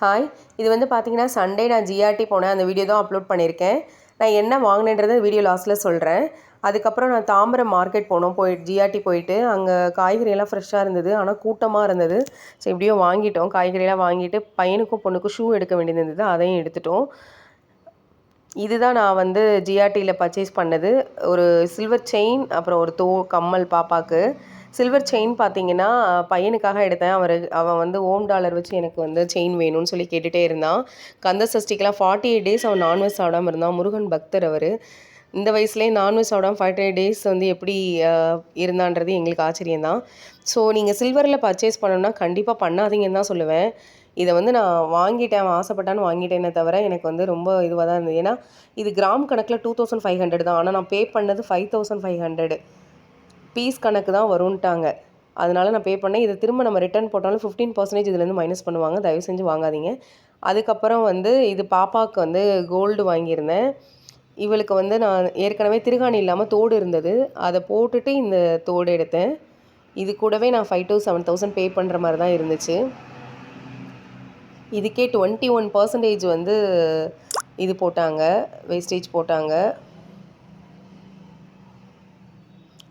Hi, இது வந்து பார்த்தீங்கன்னா சண்டே நான் ஜிஆர்டி போனேன். அந்த வீடியோ தான் அப்லோட் பண்ணியிருக்கேன். நான் என்ன வாங்கினேன்றதை வீடியோ லாஸ்ட்டில் சொல்கிறேன். அதுக்கப்புறம் நான் தாம்பரம் மார்க்கெட் போனோம். ஜிஆர்டி போயிட்டு அங்கே காய்கறியெல்லாம் ஃப்ரெஷ்ஷாக இருந்தது. ஆனால் கூட்டமாக இருந்தது. சரி எப்படியோ வாங்கிட்டோம். காய்கறியெல்லாம் வாங்கிட்டு பையனுக்கும் பொண்ணுக்கும் ஷூ எடுக்க வேண்டியது இருந்தது. அதையும் எடுத்துட்டோம். இதுதான் நான் வந்து ஜிஆர்டியில் பர்ச்சேஸ் பண்ணது. ஒரு சில்வர் செயின், அப்புறம் ஒரு கம்மல் பாப்பாவுக்கு. சில்வர் செயின் பார்த்தீங்கன்னா பையனுக்காக எடுத்தேன். அவன் வந்து ஓம் டாலர் வச்சு எனக்கு வந்து செயின் வேணும்னு சொல்லி கேட்டுகிட்டே இருந்தான். கந்த சஷ்டிக்கெலாம் 48 டேஸ் அவன் நான்வெஜ் சாப்பிடாமல் இருந்தான். முருகன் பக்தர் அவர். இந்த வயசுலேயே நான்வெஜ் சாப்பிடாமல் 48 டேஸ் வந்து எப்படி இருந்தான்றது எங்களுக்கு ஆச்சரியந்தான். ஸோ நீங்கள் சில்வரில் பர்ச்சேஸ் பண்ணணுன்னா கண்டிப்பாக பண்ணாதீங்கன்னு தான் சொல்லுவேன். இதை வந்து நான் வாங்கிட்டேன், அவன் ஆசைப்பட்டான்னு வாங்கிட்டேனே தவிர எனக்கு வந்து ரொம்ப இதுவாக தான் இருந்தது. ஏன்னா இது கிராம் கணக்கில் 2500 தான். ஆனால் நான் பே பண்ணது 5500. பீஸ் கணக்கு தான் வரும்ன்ட்டாங்க. அதனால நான் பே பண்ணேன். இதை திரும்ப நம்ம ரிட்டர்ன் போட்டாலும் 15% இதுலேருந்து மைனஸ் பண்ணுவாங்க. தயவு செஞ்சு வாங்காதீங்க. அதுக்கப்புறம் வந்து இது பாப்பாவுக்கு வந்து கோல்டு வாங்கியிருந்தேன். இவளுக்கு வந்து நான் ஏற்கனவே திருகாணி இல்லாமல் தோடு இருந்தது. அதை போட்டுட்டு இந்த தோடு எடுத்தேன். இது கூடவே நான் 5,000 to 7,000 பே பண்ணுற மாதிரி தான் இருந்துச்சு. இதுக்கே 21% வந்து இது போட்டாங்க, வேஸ்டேஜ் போட்டாங்க.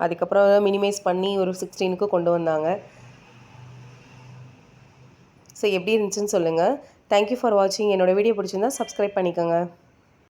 அதுக்கப்புறம் மினிமைஸ் பண்ணி ஒரு 16க்கு கொண்டு வந்தாங்க. ஸோ எப்படி இருந்துச்சுன்னு சொல்லுங்கள். தேங்க்யூ ஃபார் வாட்சிங். என்னோடய வீடியோ பிடிச்சிருந்தா சப்ஸ்கிரைப் பண்ணிக்கோங்க.